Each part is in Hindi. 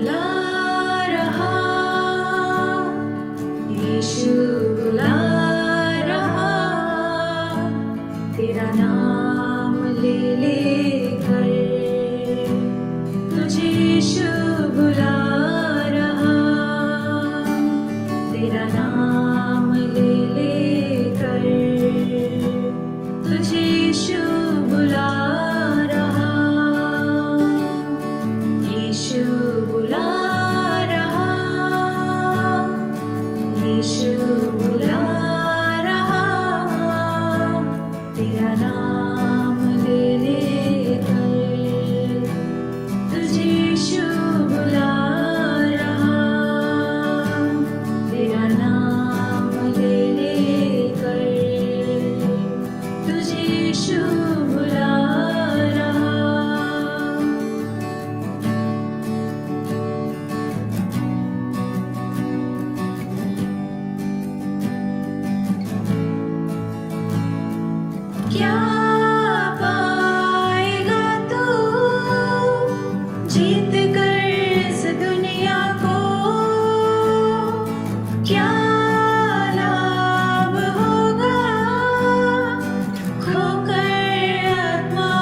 बुला रहा, यीशु बुला रहा, तेरा नाम ले लेकर तुझे यीशु बुला रहा, तेरा नाम ले लेकर तुझे यीशु बुला रहा, यीशु बुला रहा, यीशु बुला रहा, तेरा नाम ले लेकर तुझे यीशु बुला रहा, तेरा नाम ले लेकर तुझे यीशु बुला रहा। क्या पाएगा तू जीत कर इस दुनिया को, क्या लाभ होगा खोकर आत्मा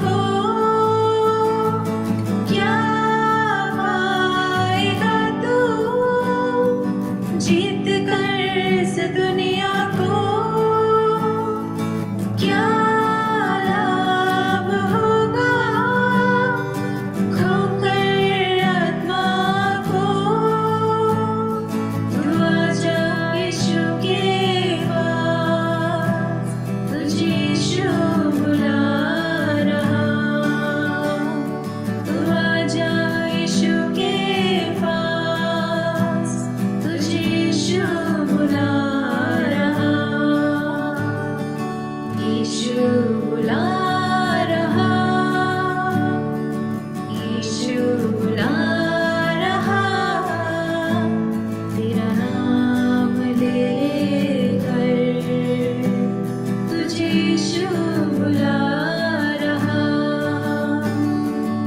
को, क्या पाएगा तू जीत कर इस दुनिया को, क्या लाभ होगा खोकर आत्मा को। तू आजा यीशु के पास, तुझे यीशु बुला रहा, तू आजा यीशु के पास, तुझे यीशु बुला रहा, यीशु बुला रहा, यीशु बुला रहा, तेरा नाम ले लेकर तुझे यीशु बुला रहा,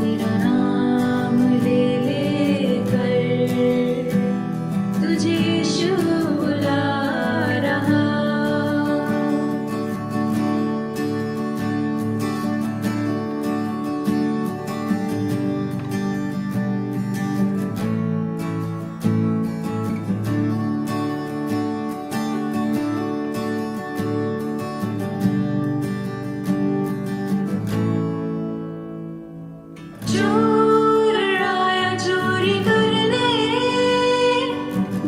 तेरा नाम ले लेकर तुझे यीशु बुला रहा। चोर आया चोरी करने,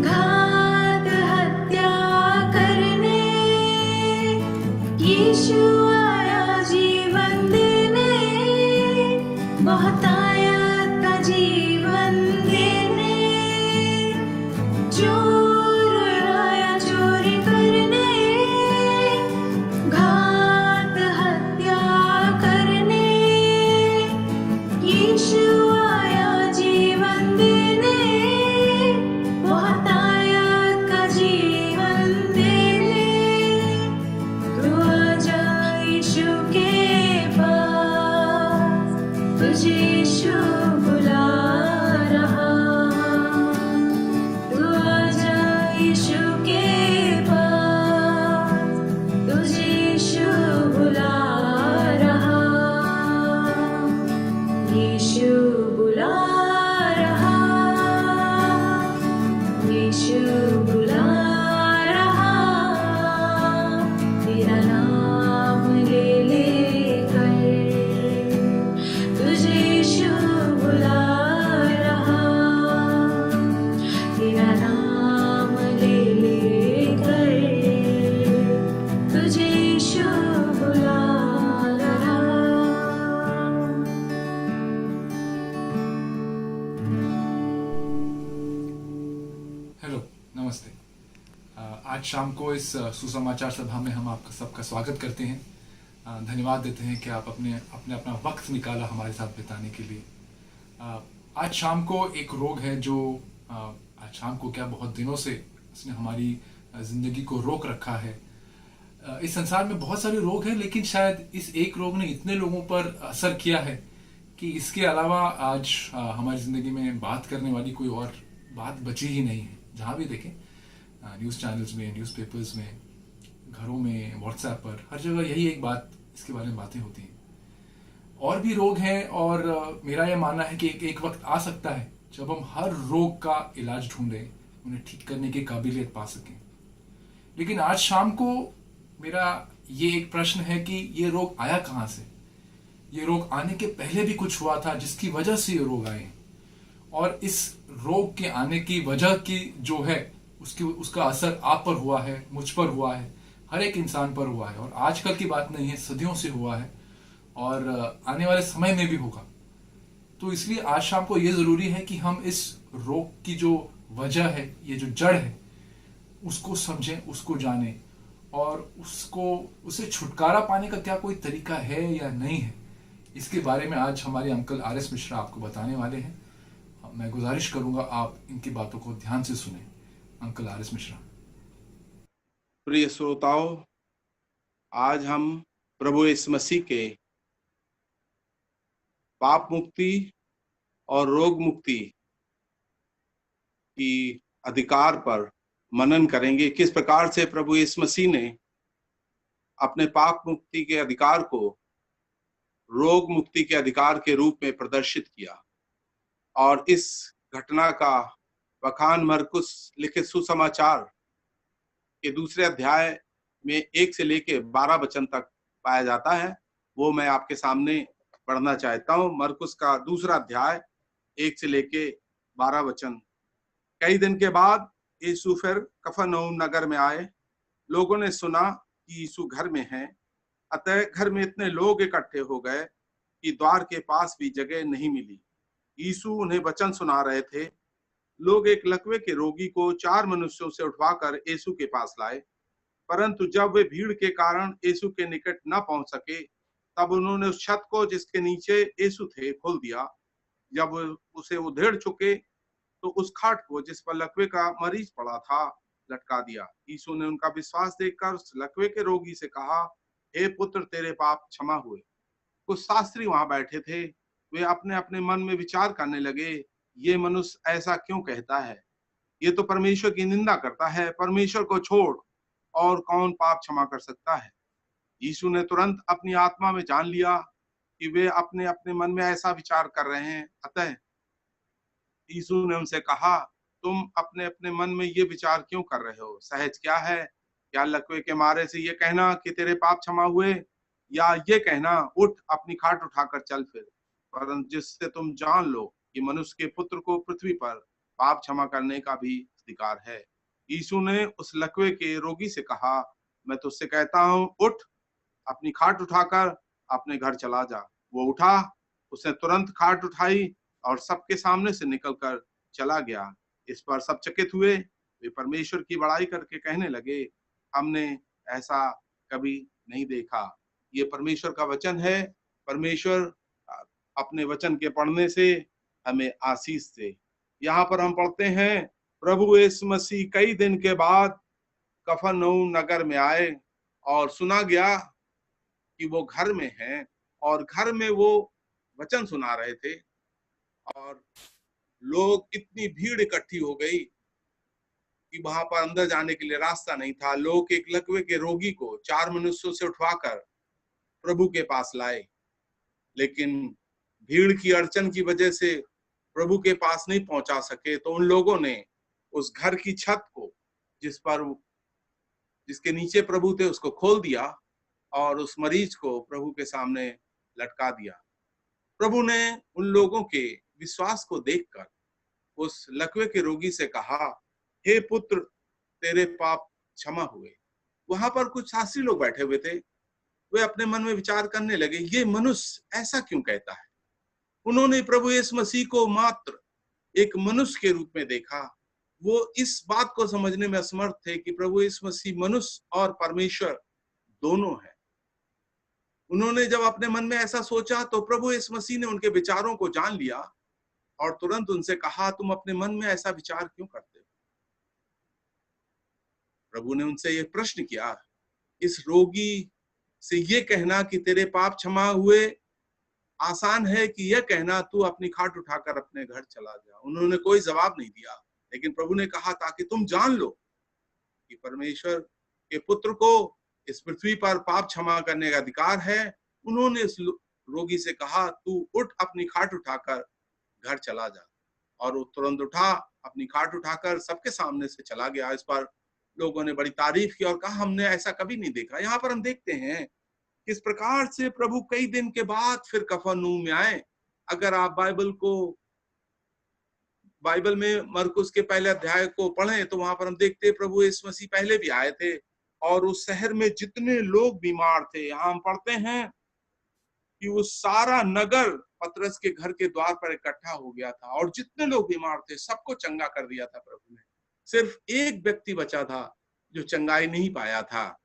घात हत्या करने, यीशु आया जीवन देने, बहुतायत का जीवन देने। चोर आया चोरी करने, घात हत्या करने, यीशु आया जीवन देने, बहुतायत का जीवन देने। तू आजा यीशु के पास, तुझे यीशु बुला रहा, तू आजा यीशु के पास, तुझे यीशु बुला रहा, यीशु बुला रहा, यीशु बुला रहा, तेरा नाम ले लेकर तुझे यीशु बुला रहा, तेरा नाम ले लेकर तुझे यीशु बुला रहा। हेलो, नमस्ते। आज शाम को इस सुसमाचार सभा में हम आपका सबका स्वागत करते हैं। धन्यवाद देते हैं कि आप अपना वक्त निकाला हमारे साथ बिताने के लिए। आज शाम को एक रोग है जो आज शाम को क्या बहुत दिनों से इसने हमारी जिंदगी को रोक रखा है। इस संसार में बहुत सारे रोग हैं, लेकिन शायद इस एक रोग ने इतने लोगों पर असर किया है कि इसके अलावा आज हमारी ज़िंदगी में बात करने वाली कोई और बात बची ही नहीं है। जहाँ भी देखें, न्यूज़ चैनल्स में, न्यूज़पेपर्स में, घरों में, व्हाट्सएप पर, हर जगह यही एक बात, इसके बारे में बातें होती हैं। और भी रोग हैं और मेरा यह मानना है कि एक वक्त आ सकता है जब हम हर रोग का इलाज ढूंढें, उन्हें ठीक करने की काबिलियत पा सकें। लेकिन आज शाम को मेरा ये एक प्रश्न है कि ये रोग आया कहाँ से? ये रोग आने के पहले भी कुछ हुआ था जिसकी वजह से ये रोग आए, और इस रोग के आने की वजह की जो है उसका असर आप पर हुआ है, मुझ पर हुआ है, हर एक इंसान पर हुआ है, और आजकल की बात नहीं है, सदियों से हुआ है और आने वाले समय में भी होगा। तो इसलिए आज शाम को ये जरूरी है कि हम इस रोग की जो वजह है, ये जो जड़ है, उसको समझें, उसको जानें, और उससे छुटकारा पाने का क्या कोई तरीका है या नहीं है, इसके बारे में आज हमारे अंकल RS मिश्रा आपको बताने वाले हैं। मैं गुजारिश करूंगा आप इनकी बातों को ध्यान से सुने। Uncle RS Mishra. प्रिय श्रोताओं, आज हम प्रभु यीशु मसीह के पाप मुक्ति और रोग मुक्ति की अधिकार पर मनन करेंगे। किस प्रकार से प्रभु यीशु मसीह ने अपने पाप मुक्ति के अधिकार को रोग मुक्ति के अधिकार के रूप में प्रदर्शित किया। और इस घटना का बखान मरकुस लिखित सुसमाचार के दूसरे अध्याय में 1 से लेके 12 वचन तक पाया जाता है। वो मैं आपके सामने पढ़ना चाहता हूँ। मरकुस का दूसरा अध्याय 1 से लेके 12 वचन। कई दिन के बाद यीशु फिर कफरनहूम नगर में आए। लोगों ने सुना कि यीशु घर में है, अतः घर में इतने लोग इकट्ठे हो गए कि द्वार के पास भी जगह नहीं मिली। यीशु उन्हें वचन सुना रहे थे। लोग एक लकवे के रोगी को 4 मनुष्यों से उठवाकर यीशु के पास लाए, परंतु जब वे भीड़ के कारण यीशु के निकट न पहुंच सके, तब उन्होंने उस छत को जिसके नीचे यीशु थे खोल दिया। जब उसे उधेड़ चुके तो उस खाट को जिस पर लकवे का मरीज पड़ा था लटका दिया। यीशु ने उनका विश्वास देखकर उस लकवे के रोगी से कहा, हे पुत्र, तेरे पाप क्षमा हुए। कुछ शास्त्री वहां बैठे थे। वे अपने अपने मन में विचार करने लगे, ये मनुष्य ऐसा क्यों कहता है? ये तो परमेश्वर की निंदा करता है। परमेश्वर को छोड़ और कौन पाप क्षमा कर सकता है? यीशु ने तुरंत अपनी आत्मा में जान लिया कि वे अपने अपने मन में ऐसा विचार कर रहे हैं। अतः यीशु ने उनसे कहा, तुम अपने अपने मन में ये विचार क्यों कर रहे हो? सहज क्या है? क्या लकवे के मारे से ये कहना कि तेरे पाप क्षमा हुए, या ये कहना उठ अपनी खाट उठाकर चल फिर? परंतु जिससे तुम जान लो कि मनुष्य के पुत्र को पृथ्वी पर पाप क्षमा करने का भी अधिकार है। यीशु ने उस लकवे के रोगी से कहा, मैं तुझसे कहता हूँ, उठ अपनी खाट उठाकर अपने घर चला जा। वो उठा, उसने तुरंत खाट उठाई और सबके सामने से निकलकर चला गया। इस पर सब चकित हुए। वे परमेश्वर की बड़ाई करके कहने लगे, हमने ऐसा कभी नहीं देखा। ये परमेश्वर का वचन है। परमेश्वर अपने वचन के पढ़ने से हमें आशीष दे। यहाँ पर हम पढ़ते हैं, प्रभु यीशु मसीह कई दिन के बाद कफरनहूम नगर में आए और सुना गया कि वो घर में हैं, और घर में वो वचन सुना रहे थे। और लोग, इतनी भीड़ इकट्ठी हो गई कि वहां पर अंदर जाने के लिए रास्ता नहीं था। लोग एक लकवे के रोगी को 4 मनुष्यों से उठवाकर प्रभु के पास लाए, लेकिन भीड़ की अड़चन की वजह से प्रभु के पास नहीं पहुंचा सके। तो उन लोगों ने उस घर की छत को जिसके नीचे प्रभु थे उसको खोल दिया और उस मरीज को प्रभु के सामने लटका दिया। प्रभु ने उन लोगों के विश्वास को देखकर उस लकवे के रोगी से कहा, हे पुत्र, तेरे पाप क्षमा हुए। वहां पर कुछ शास्त्री लोग बैठे हुए थे। वे अपने मन में विचार करने लगे, ये मनुष्य ऐसा क्यों कहता है? उन्होंने प्रभु यीशु मसीह को मात्र एक मनुष्य के रूप में देखा। वो इस बात को समझने में असमर्थ थे कि प्रभु यीशु मसीह मनुष्य और परमेश्वर दोनों हैं। उन्होंने जब अपने मन में ऐसा सोचा तो प्रभु यीशु मसीह ने उनके विचारों को जान लिया और तुरंत उनसे कहा, तुम अपने मन में ऐसा विचार क्यों करते हो? प्रभु ने उनसे ये प्रश्न किया, इस रोगी से ये कहना कि तेरे पाप क्षमा हुए, आसान है कि यह कहना तू अपनी खाट उठाकर अपने घर चला जा। उन्होंने कोई जवाब नहीं दिया, लेकिन प्रभु ने कहा ताकि तुम जान लो कि परमेश्वर के पुत्र को इस पृथ्वी पर पाप क्षमा करने का अधिकार है। उन्होंने उस रोगी से कहा तू उठ अपनी खाट उठाकर घर चला जा, और वो तुरंत उठा, अपनी खाट उठाकर सबके सामने से चला गया। इस पर लोगों ने बड़ी तारीफ की और कहा हमने ऐसा कभी नहीं देखा। यहाँ पर हम देखते हैं किस प्रकार से प्रभु कई दिन के बाद फिर कफरनहूम में आए। अगर आप बाइबल में मरकुस के पहले अध्याय को पढ़ें तो वहां पर हम देखते हैं प्रभु यीशु मसीह पहले भी आए थे, और उस शहर में जितने लोग बीमार थे, यहाँ हम पढ़ते हैं कि वो सारा नगर पतरस के घर के द्वार पर इकट्ठा हो गया था, और जितने लोग बीमार थे सबको चंगा कर दिया था प्रभु ने। सिर्फ एक व्यक्ति बचा था जो चंगाई नहीं पाया था।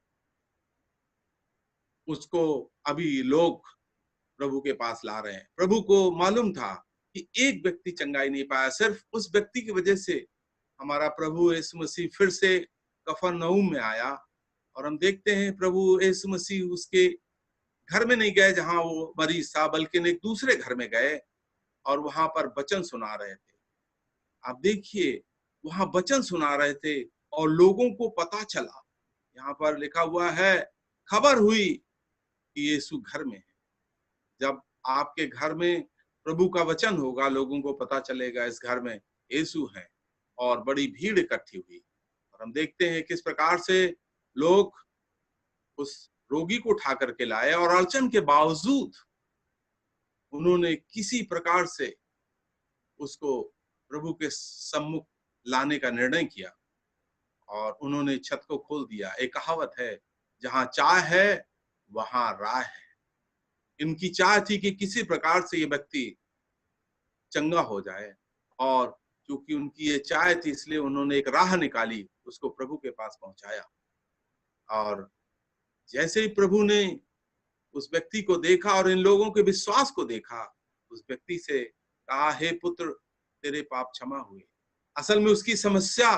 उसको अभी लोग प्रभु के पास ला रहे हैं। प्रभु को मालूम था कि एक व्यक्ति चंगाई नहीं पाया, सिर्फ उस व्यक्ति की वजह से हमारा प्रभु यीशु मसीह फिर से कफरनहूम में आया। और हम देखते हैं प्रभु यीशु मसीह उसके घर में नहीं गए जहां वो मरीज था, बल्कि एक दूसरे घर में गए और वहां पर वचन सुना रहे थे। आप देखिए, वहां वचन सुना रहे थे और लोगों को पता चला, यहाँ पर लिखा हुआ है, खबर हुई कि यीशु घर में है। जब आपके घर में प्रभु का वचन होगा, लोगों को पता चलेगा इस घर में यीशु है, और बड़ी भीड़ इकट्ठी हुई। और हम देखते हैं किस प्रकार से लोग उस रोगी को उठा करके लाए, और अड़चन के बावजूद उन्होंने किसी प्रकार से उसको प्रभु के सम्मुख लाने का निर्णय किया, और उन्होंने छत को खोल दिया। एक कहावत है, जहां चाह है वहां राह है। इनकी चाह थी कि किसी प्रकार से ये व्यक्ति चंगा हो जाए, और क्योंकि उनकी ये चाह थी इसलिए उन्होंने एक राह निकाली, उसको प्रभु के पास पहुंचाया। और जैसे ही प्रभु ने उस व्यक्ति को देखा और इन लोगों के विश्वास को देखा, उस व्यक्ति से कहा, हे पुत्र, तेरे पाप क्षमा हुए। असल में उसकी समस्या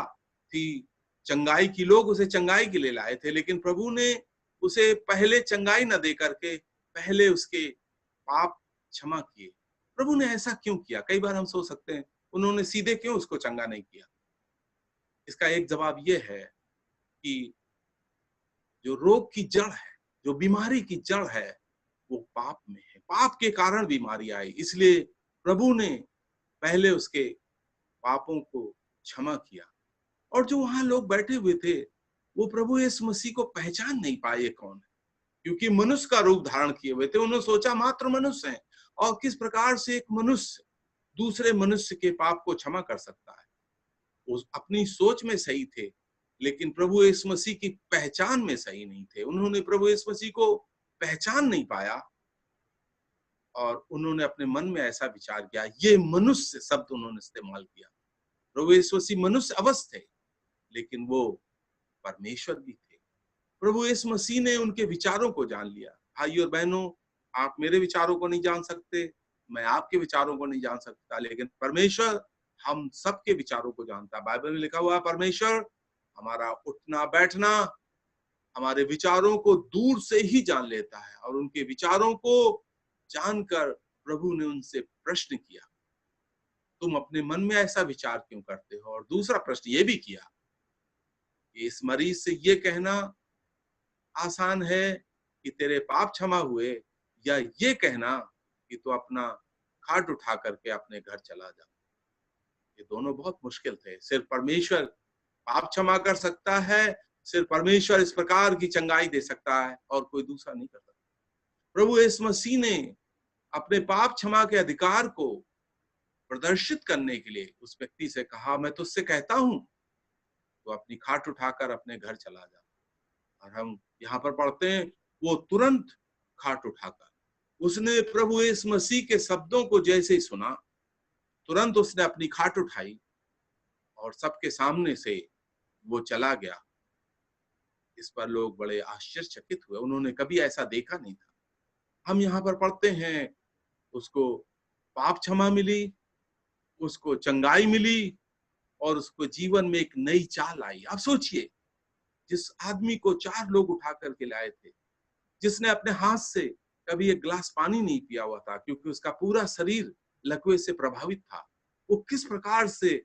थी चंगाई की। लोग उसे चंगाई के लिए लाए थे, लेकिन प्रभु ने उसे पहले चंगाई न दे करके पहले उसके पाप क्षमा किए। प्रभु ने ऐसा क्यों किया? कई बार हम सोच सकते हैं उन्होंने सीधे क्यों उसको चंगा नहीं किया। इसका एक जवाब यह है कि जो रोग की जड़ है, जो बीमारी की जड़ है, वो पाप में है। पाप के कारण बीमारी आई, इसलिए प्रभु ने पहले उसके पापों को क्षमा किया। और जो वहां लोग बैठे हुए थे वो प्रभु यीशु मसीह को पहचान नहीं पाए कौन है, क्योंकि मनुष्य का रूप धारण किए हुए थे। उन्होंने सोचा मात्र मनुष्य हैं, और किस प्रकार से एक मनुष्य दूसरे मनुष्य के पाप को क्षमा कर सकता है। वो अपनी सोच में सही थे, लेकिन प्रभु यीशु मसीह की पहचान में सही नहीं थे। उन्होंने प्रभु यीशु मसीह को पहचान नहीं पाया, और उन्होंने अपने मन में ऐसा विचार किया, ये मनुष्य शब्द उन्होंने इस्तेमाल किया। प्रभु यीशु मसीह मनुष्य अवश्य थे, लेकिन वो परमेश्वर भी थे। प्रभु यीशु मसीह ने उनके विचारों को जान लिया। भाई और बहनों, आप मेरे विचारों को नहीं जान सकते, मैं आपके विचारों को नहीं जान सकता, लेकिन परमेश्वर हम सबके विचारों को जानता है। बाइबल में लिखा हुआ है, परमेश्वर हमारा उठना बैठना, हमारे विचारों को दूर से ही जान लेता है। और उनके विचारों को जानकर प्रभु ने उनसे प्रश्न किया, तुम अपने मन में ऐसा विचार क्यों करते हो? और दूसरा प्रश्न ये भी किया, इस मरीज से ये कहना आसान है कि तेरे पाप क्षमा हुए, या ये कहना कि तू अपना खाट उठा करके अपने घर चला जा? ये दोनों बहुत मुश्किल थे। सिर्फ परमेश्वर पाप क्षमा कर सकता है, सिर्फ परमेश्वर इस प्रकार की चंगाई दे सकता है, और कोई दूसरा नहीं कर सकता। प्रभु यीशु मसीह ने अपने पाप क्षमा के अधिकार को प्रदर्शित करने के लिए उस व्यक्ति से कहा, मैं तुझसे कहता हूं तो अपनी खाट उठाकर अपने घर चला जा। और हम यहाँ पर पढ़ते हैं, वो तुरंत खाट उठाकर, उसने प्रभु यीशु मसीह के शब्दों को जैसे ही सुना, तुरंत उसने अपनी खाट उठाई और सबके सामने से वो चला गया। इस पर लोग बड़े आश्चर्यचकित हुए, उन्होंने कभी ऐसा देखा नहीं था। हम यहाँ पर पढ़ते हैं, उसको पाप क्षमा मिली, उसको चंगाई मिली, और उसको जीवन में एक नई चाल आई। आप सोचिए, जिस आदमी को 4 लोग उठा करके लाए थे, जिसने अपने हाथ से कभी एक गिलास पानी नहीं पिया हुआ था, क्योंकि उसका पूरा शरीर लकवे से प्रभावित था। वो किस प्रकार से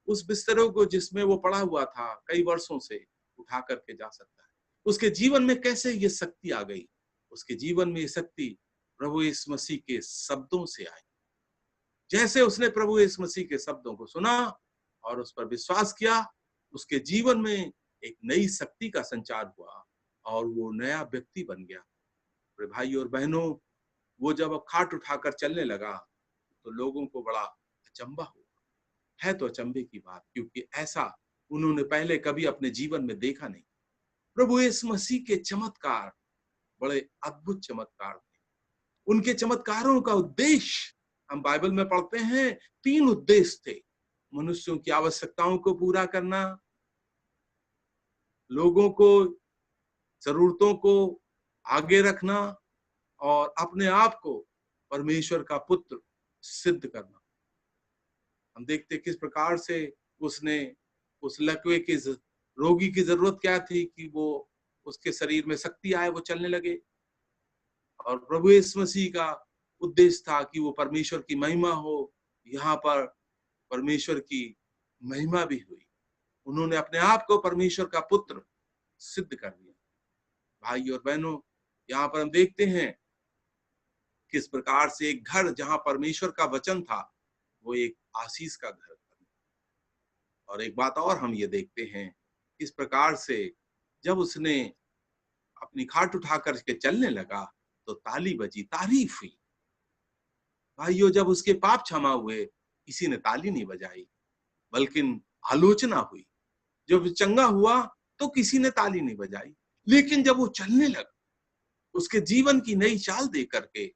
उस बिस्तरों को जिसमें वो पड़ा हुआ था कई वर्षों से उठा करके जा सकता है। उसके जीवन में कैसे ये शक्ति आ गई? उसके जीवन में ये शक्ति प्रभु यीशु मसीह के शब्दों से आई। जैसे उसने प्रभु यीशु मसीह के शब्दों को सुना और उस पर विश्वास किया, उसके जीवन में एक नई शक्ति का संचार हुआ और वो नया व्यक्ति बन गया। मेरे भाई और बहनों, वो जब खाट उठाकर चलने लगा तो लोगों को बड़ा अचंभा हुआ। है तो अचंभे की बात, क्योंकि ऐसा उन्होंने पहले कभी अपने जीवन में देखा नहीं। प्रभु यीशु मसीह के चमत्कार बड़े अद्भुत चमत्कार थे। उनके चमत्कारों का उद्देश्य हम बाइबल में पढ़ते हैं, 3 उद्देश्य थे। मनुष्यों की आवश्यकताओं को पूरा करना, लोगों को जरूरतों को आगे रखना और अपने आप को परमेश्वर का पुत्र सिद्ध करना। हम देखते किस प्रकार से उसने उस लकवे के रोगी की जरूरत क्या थी कि वो उसके शरीर में शक्ति आए, वो चलने लगे। और प्रभु यीशु मसीह का उद्देश्य था कि वो परमेश्वर की महिमा हो। यहाँ पर परमेश्वर की महिमा भी हुई। उन्होंने अपने आप को परमेश्वर का पुत्र सिद्ध कर दिया। भाई और बहनों, यहाँ पर हम देखते हैं किस प्रकार से एक घर जहां परमेश्वर का वचन था वो एक आशीष का घर था। और एक बात और हम ये देखते हैं, इस प्रकार से जब उसने अपनी खाट उठा करके चलने लगा तो ताली बजी, तारीफ हुई। भाइयों, जब उसके पाप क्षमा हुए किसी ने ताली नहीं बजाई, बल्कि आलोचना हुई। जब चंगा हुआ तो किसी ने ताली नहीं बजाई, लेकिन जब वो चलने लगा, उसके जीवन की नई चाल दे करके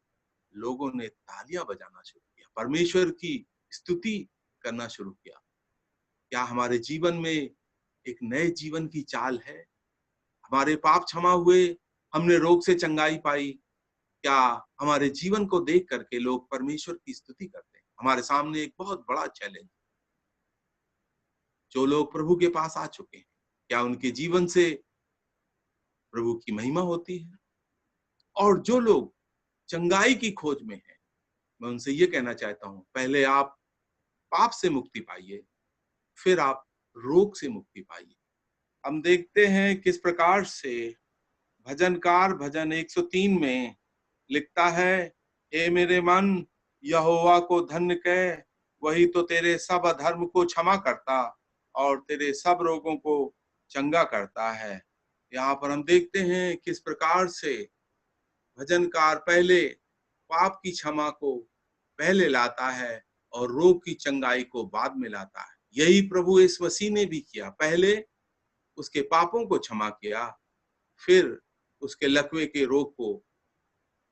लोगों ने तालियां बजाना शुरू किया, परमेश्वर की स्तुति करना शुरू किया। क्या हमारे जीवन में एक नए जीवन की चाल है? हमारे पाप क्षमा हुए, हमने रोग से चंगाई पाई। क्या हमारे जीवन को देख करके लोग परमेश्वर की स्तुति करते हैं? हमारे सामने एक बहुत बड़ा चैलेंज। जो लोग प्रभु के पास आ चुके हैं, क्या उनके जीवन से प्रभु की महिमा होती है? और जो लोग चंगाई की खोज में हैं, मैं उनसे ये कहना चाहता हूं, पहले आप पाप से मुक्ति पाइए, फिर आप रोग से मुक्ति पाइए। हम देखते हैं किस प्रकार से भजनकार भजन 103 में लिखता है, हे मेरे मन यहोवा को धन्य कह, वही तो तेरे सब अधर्म को क्षमा करता और तेरे सब रोगों को चंगा करता है। यहाँ पर हम देखते हैं किस प्रकार से भजनकार पहले पाप की क्षमा को पहले लाता है और रोग की चंगाई को बाद में लाता है। यही प्रभु यीशु मसीह ने भी किया। पहले उसके पापों को क्षमा किया, फिर उसके लकवे के रोग को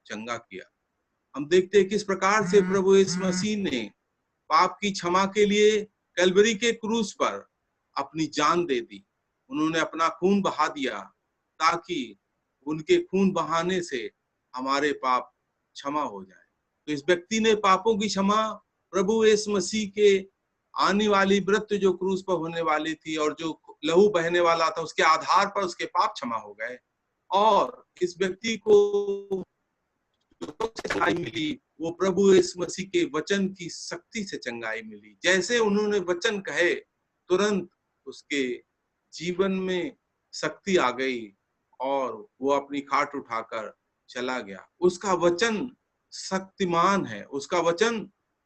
चंगा किया। हम देखते हैं किस प्रकार से प्रभु यीशु मसीह ने पाप की क्षमा के लिए कलवरी के क्रूस पर अपनी जान दे दी। उन्होंने अपना खून बहा दिया ताकि उनके खून बहाने से हमारे पाप क्षमा हो जाए। तो इस व्यक्ति ने पापों की क्षमा प्रभु यीशु मसीह के आने वाली मृत्यु जो क्रूस पर होने वाली थी और जो लहू बहने वाला था, उसके आधार पर उसके पाप क्षमा हो गए। और इस व्यक्ति को चंगाई मिली, वो प्रभु यीशु मसीह के वचन की शक्ति से चंगाई मिली। जैसे उन्होंने वचन कहे, तुरंत उसके जीवन में शक्ति आ गई और वो अपनी खाट उठाकर चला गया। उसका वचन शक्तिमान है, उसका वचन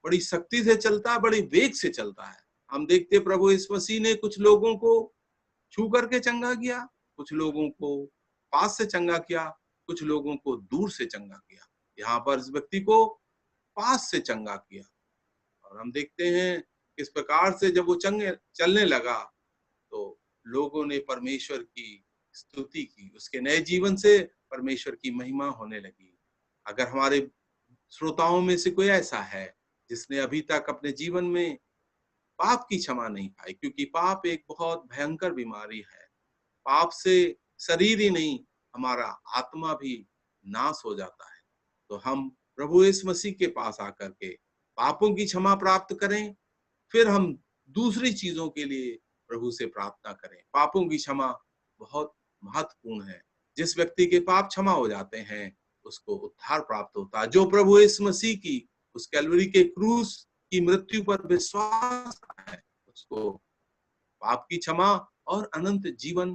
बड़ी शक्ति से चलता है, बड़ी वेग से चलता है। हम देखते प्रभु यीशु मसीह ने कुछ लोगों को छू करके चंगा किया, कुछ लोगों को पास से चंगा किया, कुछ लोगों को दूर से चंगा किया। यहाँ पर इस व्यक्ति को पास से चंगा किया। और हम देखते हैं किस प्रकार से जब वो चलने लगा तो लोगों ने परमेश्वर की स्तुति की, उसके नए जीवन से परमेश्वर की महिमा होने लगी। अगर हमारे श्रोताओं में से कोई ऐसा है जिसने अभी तक अपने जीवन में पाप की क्षमा नहीं पाई, क्योंकि पाप एक बहुत भयंकर बीमारी है। पाप से शरीर ही नहीं, हमारा आत्मा भी नाश हो जाता है। तो हम प्रभु यीशु मसीह के पास आकर के पापों की क्षमा प्राप्त करें, फिर हम दूसरी चीजों के लिए प्रभु से प्रार्थना करें। पापों की क्षमा बहुत महत्वपूर्ण है। जिस व्यक्ति के पाप क्षमा हो जाते हैं उसको उद्धार प्राप्त होता है। जो प्रभु यीशु मसीह की उस कैलवरी के क्रूस की मृत्यु पर विश्वास है, उसको पाप की क्षमा और अनंत जीवन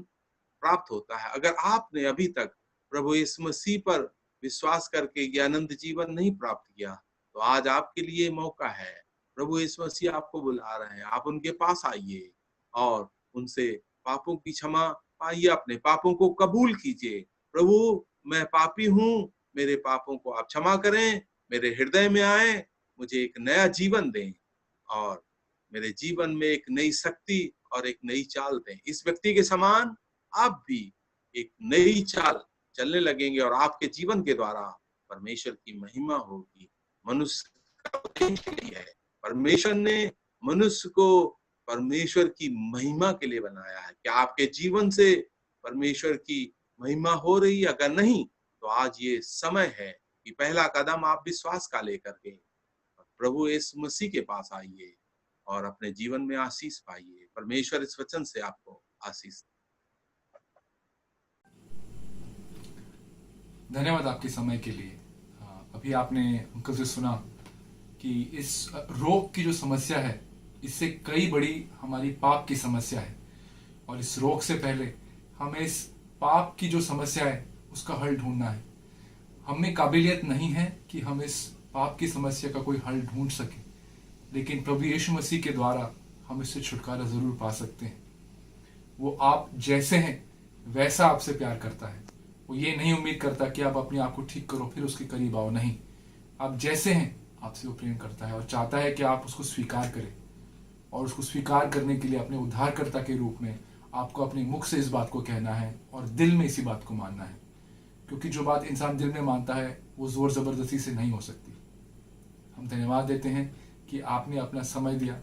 प्राप्त होता है। अगर आपने अभी तक प्रभु यीशु मसीह पर विश्वास करके ये अनंत जीवन नहीं प्राप्त किया, तो आज आपके लिए मौका है। प्रभु यीशु मसीह आपको बुला रहे हैं, आप उनके पास आइए और उनसे पापों की क्षमा पाइए, अपने पापों को कबूल कीजिए। प्रभु, मैं पापी हूँ, मेरे पापों को आप क्षमा करें, मेरे हृदय में आए, मुझे एक नया जीवन दें और मेरे जीवन में एक नई शक्ति और एक नई चाल दें। इस व्यक्ति के समान आप भी एक नई चाल चलने लगेंगे और आपके जीवन के द्वारा परमेश्वर की महिमा होगी। मनुष्य का उद्देश्य यही है। परमेश्वर ने मनुष्य को परमेश्वर की महिमा के लिए बनाया है। क्या आपके जीवन से परमेश्वर की महिमा हो रही है? अगर नहीं, तो आज ये समय है कि पहला कदम आप विश्वास का लेकर के प्रभु यीशु मसीह के पास आइए और अपने जीवन में आशीष पाइए। परमेश्वर इस वचन से आपको आशीष। धन्यवाद आपके समय के लिए। अभी आपने अंकल से सुना कि इस रोग की जो समस्या है, इससे कई बड़ी हमारी पाप की समस्या है, और इस रोग से पहले हमें इस पाप की जो समस्या है उसका हल ढूंढना है। हमें काबिलियत नहीं है कि हम इस पाप की समस्या का कोई हल ढूंढ सके, लेकिन प्रभु यीशु मसीह के द्वारा हम इससे छुटकारा जरूर पा सकते हैं। वो आप जैसे हैं वैसा आपसे प्यार करता है। वो ये नहीं उम्मीद करता कि आप अपने आप को ठीक करो फिर उसके करीब आओ। नहीं, आप जैसे हैं आपसे वो प्रेम करता है और चाहता है कि आप उसको स्वीकार करें, और उसको स्वीकार करने के लिए अपने उद्धारकर्ता के रूप में आपको अपने मुख से इस बात को कहना है और दिल में इसी बात को मानना है, क्योंकि जो बात इंसान दिल में मानता है वो जोर जबरदस्ती से नहीं हो सकती। हम धन्यवाद देते हैं कि आपने अपना समय दिया।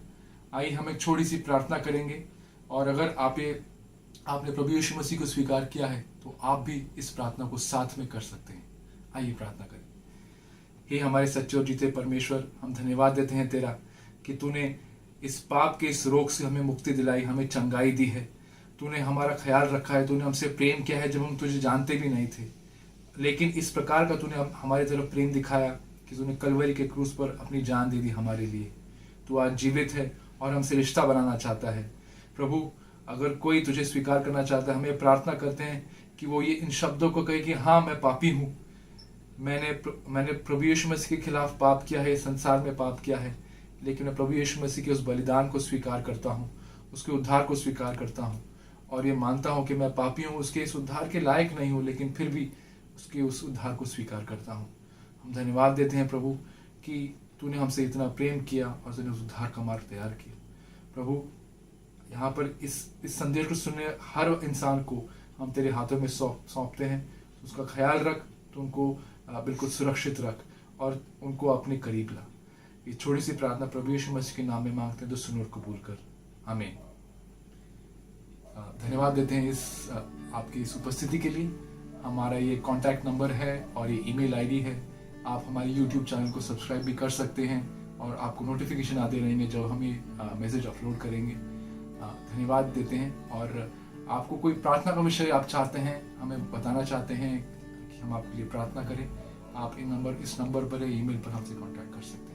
आइए हम एक छोटी सी प्रार्थना करेंगे, और अगर आपने प्रभु यीशु मसीह को स्वीकार किया है तो आप भी इस प्रार्थना को साथ में कर सकते हैं। आइए प्रार्थना करें। हे हमारे सच्चे और जीते परमेश्वर, हम धन्यवाद देते हैं तेरा कि तूने इस पाप के इस रोग से हमें मुक्ति दिलाई, हमें चंगाई दी है। तूने हमारा ख्याल रखा है, तूने हमसे प्रेम किया है जब हम तुझे जानते भी नहीं थे, लेकिन इस प्रकार का तूने हमारी तरफ प्रेम दिखाया कि तूने कलवरी के क्रूस पर अपनी जान दे दी हमारे लिए। तू आज जीवित है और हमसे रिश्ता बनाना चाहता है। प्रभु, अगर कोई तुझे स्वीकार करना चाहता है, हमें प्रार्थना करते हैं कि वो ये इन शब्दों को कहे कि हाँ, मैं पापी हूँ, मैंने प्रभु यीशु मसीह के खिलाफ पाप किया है, संसार में पाप किया है, लेकिन मैं प्रभु यीशु मसीह के उस बलिदान को स्वीकार करता हूँ, उसके उद्धार को स्वीकार करता हूँ, और ये मानता हूँ कि मैं पापी हूँ, उसके इस उद्धार के लायक नहीं हूँ, लेकिन फिर भी उसके उस उद्धार को स्वीकार करता हूँ। हम धन्यवाद देते हैं प्रभु कि तूने हमसे इतना प्रेम किया और तूने उस उद्धार का मार्ग तैयार किया। प्रभु, यहाँ पर इस संदेश को सुनने हर इंसान को हम तेरे हाथों में सौंपते हैं। उसका ख्याल रख, तो उनको बिल्कुल सुरक्षित रख और उनको अपने करीब ला। ये छोटी सी प्रार्थना प्रभु यीशु मसीह के नाम में मांगते हैं, तो सुन और कबूल कर। आमीन। धन्यवाद देते हैं आपकी इस उपस्थिति के लिए। हमारा ये कॉन्टैक्ट नंबर है और ये ईमेल आईडी है। आप हमारे यूट्यूब चैनल को सब्सक्राइब भी कर सकते हैं और आपको नोटिफिकेशन आते रहेंगे जब हम ये मैसेज अपलोड करेंगे। धन्यवाद देते हैं। और आपको कोई प्रार्थना का विषय आप चाहते हैं, हमें बताना चाहते हैं कि हम आपके लिए प्रार्थना करें, आप इस नंबर पर या ईमेल पर हमसे कांटेक्ट कर सकते हैं।